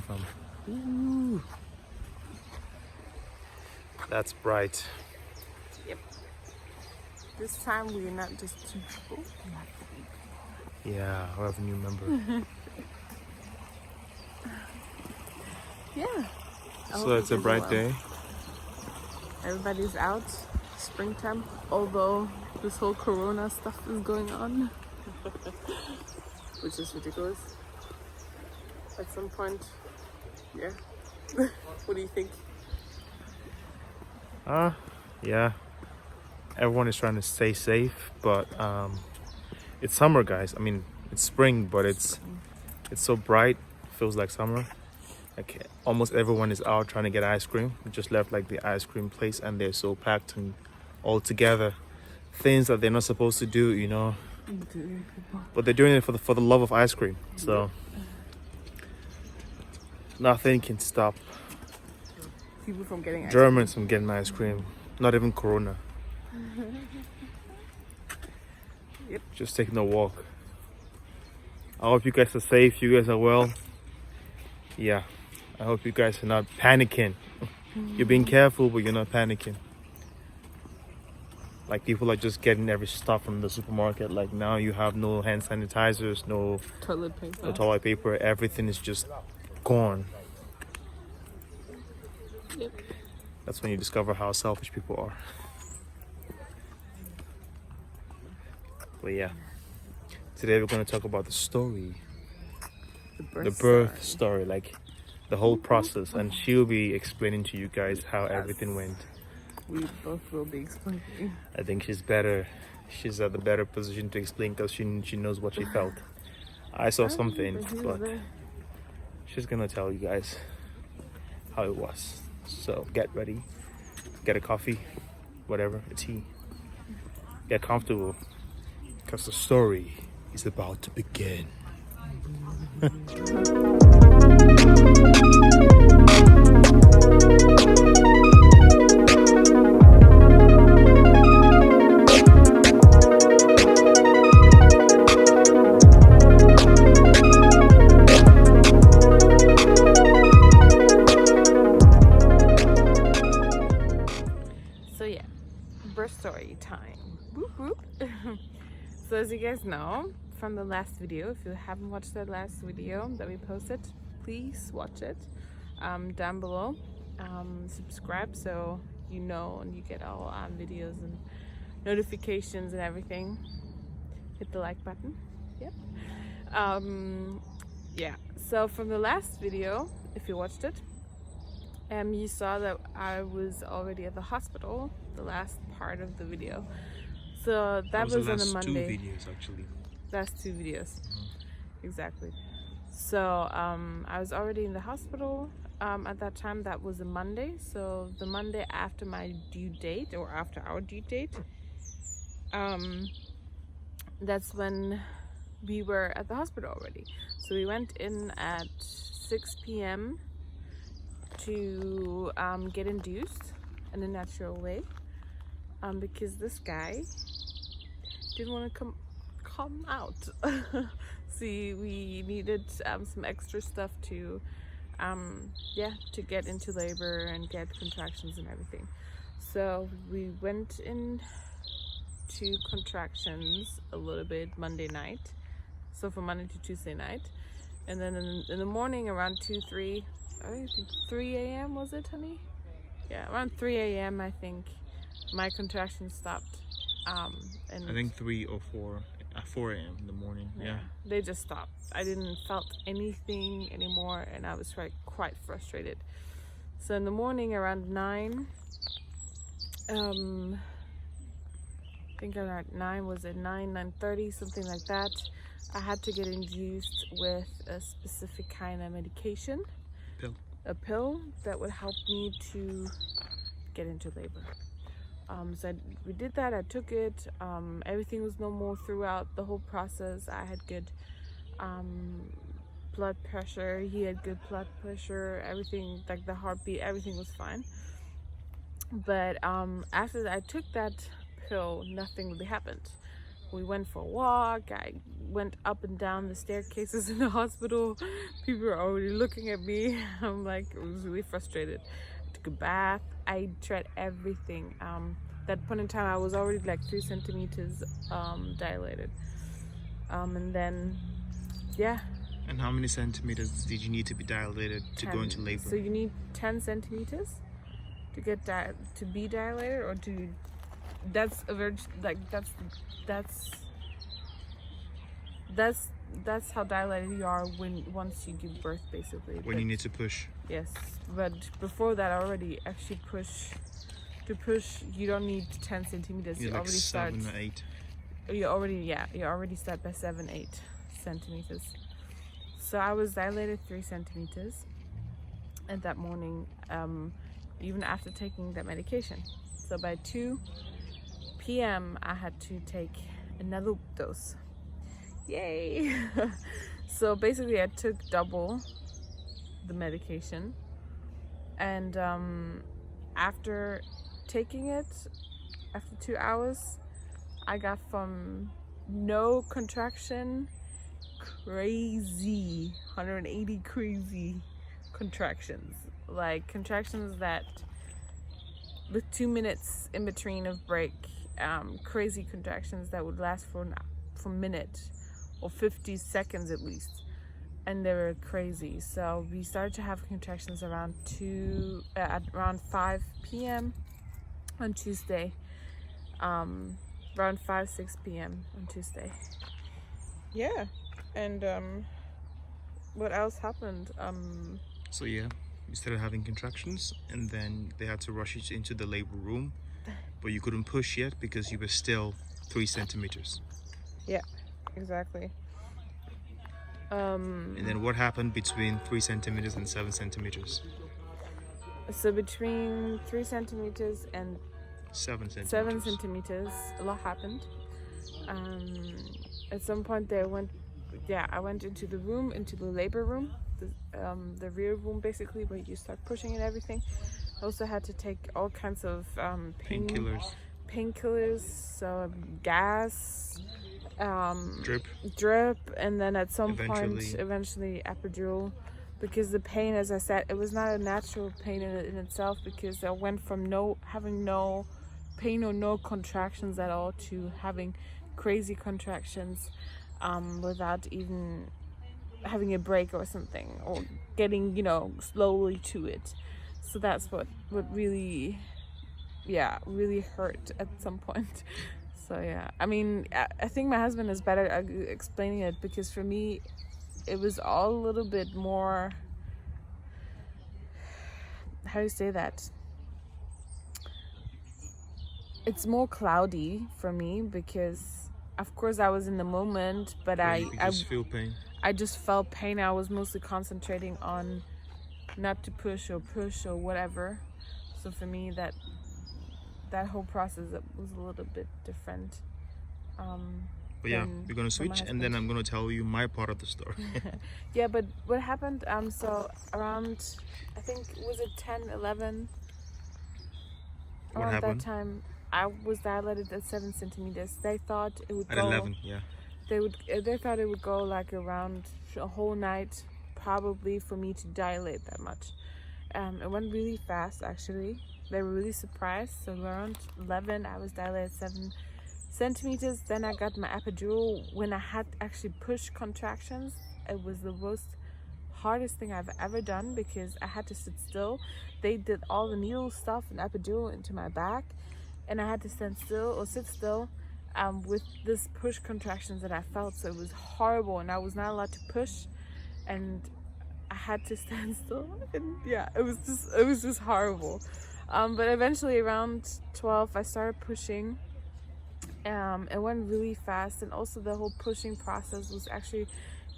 from? Ooh. That's bright. Yep. This time we're not just two people. We have three people. Yeah, we have a new member. Yeah. So it's a bright day. Everybody's out. Springtime. Although this whole corona stuff is going on. Which is ridiculous. At some point. Yeah. What do you think? Yeah. Everyone is trying to stay safe, but it's summer, guys. I mean, it's spring, but it's so bright. Feels like summer. Like almost everyone is out trying to get ice cream. We just left like the ice cream place, and they're so packed and all together. Things that they're not supposed to do, you know. But they're doing it for the love of ice cream. So nothing can stop People from getting Germans from getting ice cream. Not even Corona. Yep. Just taking a walk. I hope you guys are safe. You guys are well. Yeah. I hope you guys are not panicking. You're being careful, but you're not panicking. Like people are just getting every stuff from the supermarket. Like now you have no hand sanitizers, no toilet paper. Everything is just gone. Yep. That's when you discover how selfish people are. But yeah, today we're going to talk about the story, the birth story, like the whole process, and she'll be explaining to you guys how everything went. We both will be explaining. I think she's better. She's at the better position to explain because she knows what she felt. I saw something, but she's gonna tell you guys how it was. So get ready, get a coffee, whatever, a tea. Get comfortable, because the story is about to begin. Story time. Whoop, whoop. So as you guys know from the last video, if you haven't watched that last video that we posted, please watch it down below. Subscribe so you know and you get all videos and notifications and everything. Hit the like button. Yep. Yeah, so from the last video, if you watched it, you saw that I was already at the hospital, the last part of the video. So that was on a Monday. Two videos actually. Last two videos. Exactly. So I was already in the hospital at that time. That was a Monday. So the Monday after my due date, or after our due date, that's when we were at the hospital already. So we went in at 6 p.m. to get induced in a natural way, because this guy didn't want to come out. See, we needed some extra stuff to to get into labor and get contractions and everything. So we went in to contractions a little bit Monday night, so from Monday to Tuesday night, and then in the morning around 3 a.m. was it, honey? Yeah, around 3 a.m. I think my contractions stopped. And I think 3 or 4 a.m. in the morning. Yeah, they just stopped. I didn't felt anything anymore, and I was quite frustrated. So in the morning around 9, I think around 9, was it 9:30, something like that, I had to get induced with a specific kind of medication. A pill that would help me to get into labor. So we did that. I took it. Everything was normal throughout the whole process. I had good blood pressure. He had good blood pressure. Everything, like the heartbeat, everything was fine. But after I took that pill, nothing really happened. We went for a walk. I went up and down the staircases in the hospital. People were already looking at me. I'm like, I was really frustrated. I took a bath. I tried everything. That point in time, I was already like 3 centimeters dilated. And then, yeah. And how many centimeters did you need to be dilated to 10. go into labor? So you need 10 centimeters to get to be dilated, or to that's a very like that's how dilated you are once you give birth, basically. When you need to push. Yes, but before that, already actually to push you don't need 10 centimeters. You're You like already 7 start. or 8. You already start by 7-8 centimeters. So I was dilated 3 centimeters at that morning, even after taking that medication. So by 2 p.m. I had to take another dose. Yay! So basically I took double the medication, and after taking it, after 2 hours, I got from no contraction, crazy 180 crazy contractions, like contractions that with 2 minutes in between of break, crazy contractions that would last for a minute or 50 seconds at least, and they were crazy. So we started to have contractions around 5 p.m. on Tuesday, around 5-6 p.m. on Tuesday. Yeah. And what else happened? So yeah, you started having contractions, and then they had to rush you into the labor room, but you couldn't push yet because you were still 3 centimeters. Yeah, exactly. And then what happened between 3 centimeters and 7 centimeters? So between 3 centimeters and 7 centimeters. 7 centimeters, a lot happened. At some point I went into the labor room, the rear room basically, where you start pushing and everything. I also had to take all kinds of painkillers, so gas, drip, and then at some point eventually epidural, because the pain, as I said, it was not a natural pain in itself, because I went from having no pain or no contractions at all to having crazy contractions without even having a break or something, or getting slowly to it. So that's what really hurt at some point. So yeah, I mean, I think my husband is better at explaining it, because for me it was all a little bit more, how do you say that, it's more cloudy for me, because of course I was in the moment, but I feel pain. I just felt pain. I was mostly concentrating on not to push or whatever. So for me, that whole process was a little bit different. But yeah, we're gonna switch, and then I'm gonna tell you my part of the story. Yeah, but what happened? So around, I think, was it 10, 11? Around that time, I was dilated at 7 centimeters. They thought it would at go 11, yeah. They thought it would go like around a whole night, probably, for me to dilate that much. It went really fast, actually. They were really surprised. So around 11, I was dilated 7 centimeters. Then I got my epidural. When I had actually push contractions, it was the hardest thing I've ever done, because I had to sit still. They did all the needle stuff and epidural into my back, and I had to stand still or sit still with this push contractions that I felt. So it was horrible, and I was not allowed to push, and I had to stand still, and yeah, it was just horrible. But eventually around 12, I started pushing. It went really fast, and also the whole pushing process was actually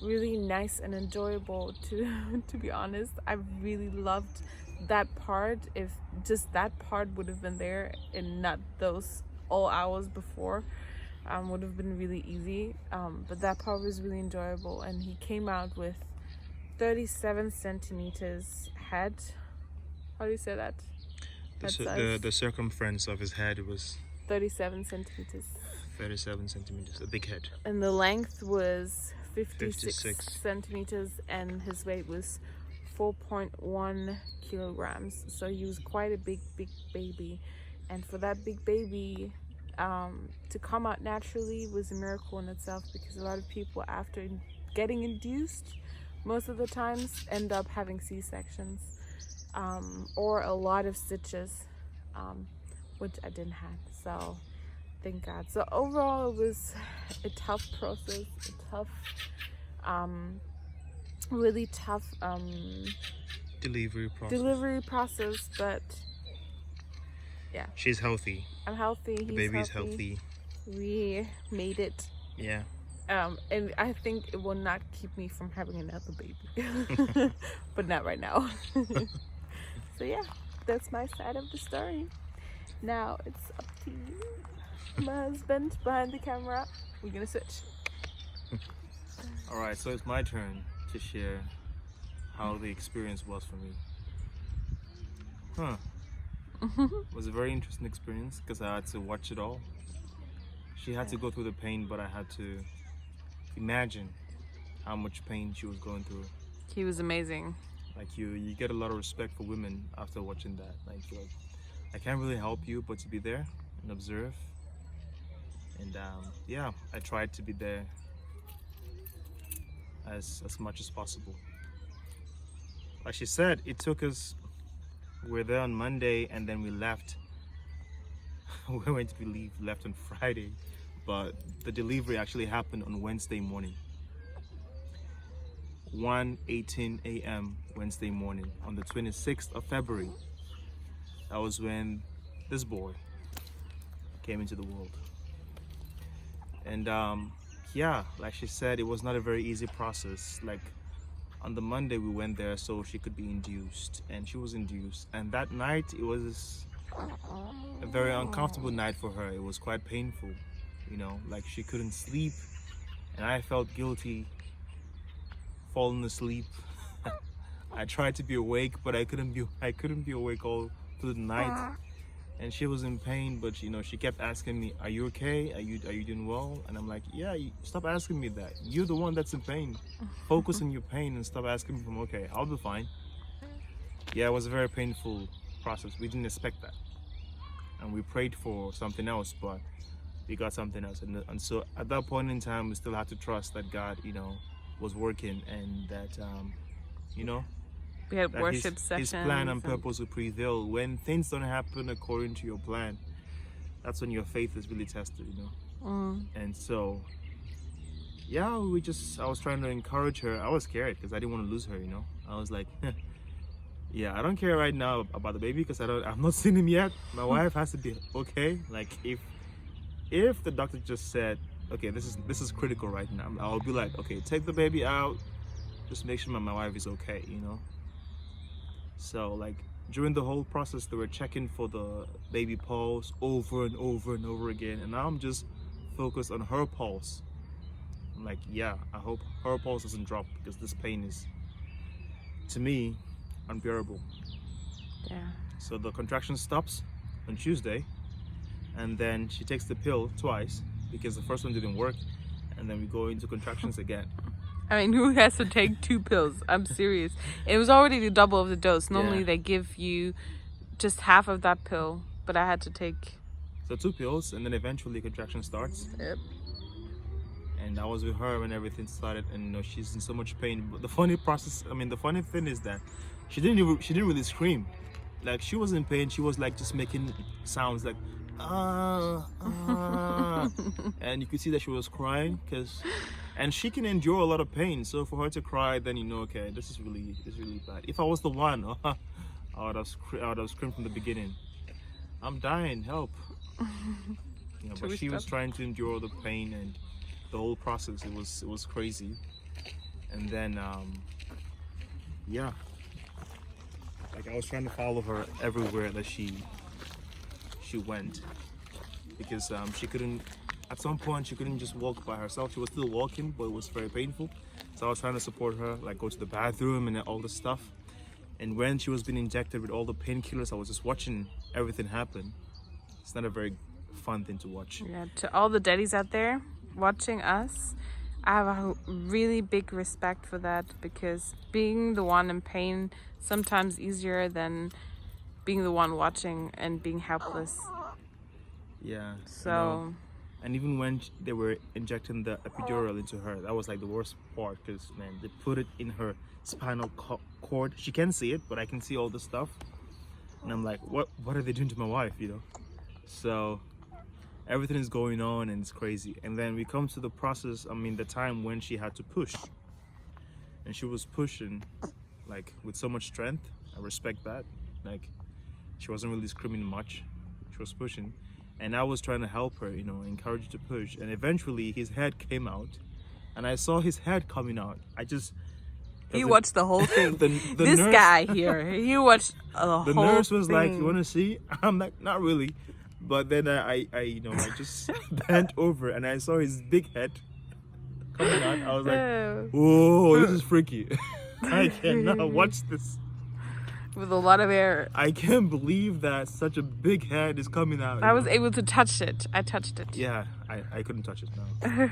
really nice and enjoyable, to be honest. I really loved that part. If just that part would have been there and not those all hours before, would have been really easy. But that part was really enjoyable, and he came out with 37 centimeters head. How do you say that? The circumference of his head was 37 centimeters. 37 centimeters, a big head. And the length was 56 56. centimeters, and his weight was 4.1 kilograms. So he was quite a big baby. And for that big baby to come out naturally was a miracle in itself, because a lot of people, after getting induced, most of the times end up having C-sections or a lot of stitches, which I didn't have. So thank God. So overall, it was a tough process, a tough, really tough delivery process. But yeah, she's healthy. I'm healthy. The He's baby's healthy. We made it. Yeah. And I think it will not keep me from having another baby, but not right now. So yeah, that's my side of the story. Now it's up to you, my husband behind the camera. We're gonna switch. All right, so it's my turn to share how the experience was for me. It was a very interesting experience because I had to watch it all. She had to go through the pain, but I had to imagine how much pain she was going through. He was amazing. Like you get a lot of respect for women after watching that. Like I can't really help you, but to be there and observe. And yeah, I tried to be there as much as possible. Like she said, it took us. We were there on Monday, and then we left. We were meant to be left on Friday, but the delivery actually happened on Wednesday morning. 1:18 a.m. Wednesday morning on the 26th of February. That was when this boy came into the world. And yeah, like she said, it was not a very easy process. Like on the Monday we went there so she could be induced, and she was induced. And that night it was a very uncomfortable night for her. It was quite painful, you know, like she couldn't sleep, and I felt guilty falling asleep. I tried to be awake, but I couldn't be awake all through the night. And she was in pain, but you know, she kept asking me, "Are you okay? Are you doing well?" And I'm like, "Yeah, stop asking me that. You're the one that's in pain. Focus on your pain and stop asking me if I'm okay. I'll be fine." Yeah, it was a very painful process. We didn't expect that, and we prayed for something else, but we got something else. And so at that point in time, we still had to trust that God, you know, was working, and that you know, we had that worship sessions. His plan and purpose will prevail. When things don't happen according to your plan, that's when your faith is really tested, you know. And so yeah, I was trying to encourage her. I was scared because I didn't want to lose her, you know. I was like, yeah, I don't care right now about the baby because I've not seen him yet. My wife has to be okay. Like if the doctor just said, okay, this is critical right now, I'll be like, okay, take the baby out, just make sure my wife is okay, you know. So like during the whole process, they were checking for the baby pulse over and over and over again, and now I'm just focused on her pulse. I'm like, yeah, I hope her pulse doesn't drop, because this pain is, to me, unbearable. Yeah. So the contraction stops on Tuesday, and then she takes the pill twice because the first one didn't work, and then we go into contractions again. I mean, who has to take 2 pills? I'm serious. It was already the double of the dose. Normally they give you just half of that pill, but I had to take... So 2 pills, and then eventually contraction starts. Yep. And I was with her when everything started, and you know, she's in so much pain. But the funny thing is that she didn't really scream. Like, she was in pain. She was like just making sounds like and you could see that she was crying, and she can endure a lot of pain. So for her to cry, then you know, okay, this is really bad. If I was the one, I would have screamed from the beginning. I'm dying, help. You know, but she was trying to endure the pain and the whole process. It was crazy. And then yeah, like I was trying to follow her everywhere that she went, because she couldn't, at some point she couldn't just walk by herself. She was still walking, but it was very painful. So I was trying to support her, like go to the bathroom and all this stuff. And when she was being injected with all the painkillers, I was just watching everything happen. It's not a very fun thing to watch. Yeah, to all the daddies out there watching us, I have a really big respect for that, because being the one in pain sometimes easier than being the one watching and being helpless. Yeah. So, and even when they were injecting the epidural into her, that was like the worst part, because man, they put it in her spinal cord. She can't see it, but I can see all the stuff, and I'm like, what are they doing to my wife, you know? So everything is going on and it's crazy. And then we come to the process, I mean the time when she had to push, and she was pushing like with so much strength. I respect that. Like, she wasn't really screaming much, she was pushing, and I was trying to help her, you know, encourage her to push. And eventually his head came out, and I saw his head coming out. he watched the whole thing. The this nurse, guy here, he watched the whole the nurse was thing. like, "You want to see?" I'm like, "Not really," but then I you know, I just bent over and I saw his big head coming out. I was like, "Whoa, this is freaky." I cannot watch this. With a lot of air. I can't believe that such a big head is coming out. I was able to touch it. I touched it. Yeah, I couldn't touch it, no.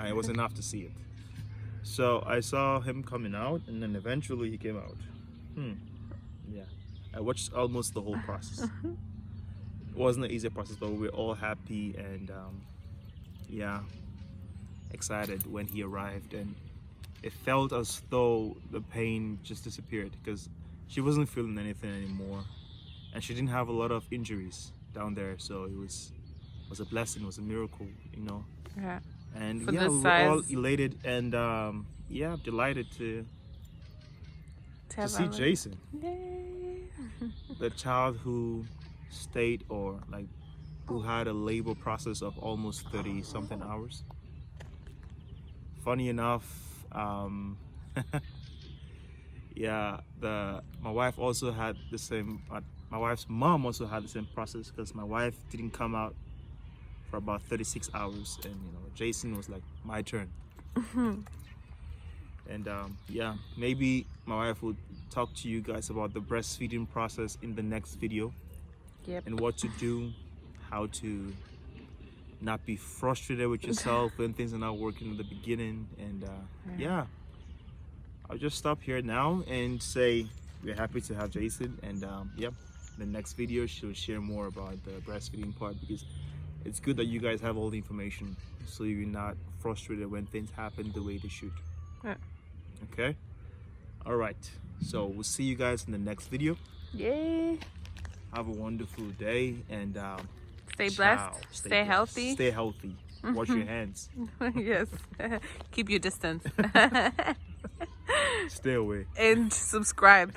It was enough to see it. So I saw him coming out, and then eventually he came out. Yeah, I watched almost the whole process. It wasn't an easy process, but we were all happy and yeah, excited when he arrived. And it felt as though the pain just disappeared, because she wasn't feeling anything anymore, and she didn't have a lot of injuries down there. So it was a blessing, it was a miracle, you know. Yeah. And For yeah, this we were size. all elated and yeah, delighted to see Jason, Yay. the child who stayed, or like who had a labor process of almost 30 something hours. Funny enough, yeah, my wife also had the same, my wife's mom also had the same process, because my wife didn't come out for about 36 hours, and you know, Jason was like, my turn. And yeah, maybe my wife will talk to you guys about the breastfeeding process in the next video. Yep. And what to do, how to not be frustrated with yourself when things are not working at the beginning. And yeah, I'll just stop here now and say we're happy to have Jason. And yep, the next video she'll share more about the breastfeeding part, because it's good that you guys have all the information, so you're not frustrated when things happen the way they should. Yeah. Okay, all right, so we'll see you guys in the next video. Yay. Have a wonderful day, and Stay ciao. blessed. Stay blessed. healthy. Stay healthy. Wash your hands. Yes. Keep your distance. Stay away. And subscribe.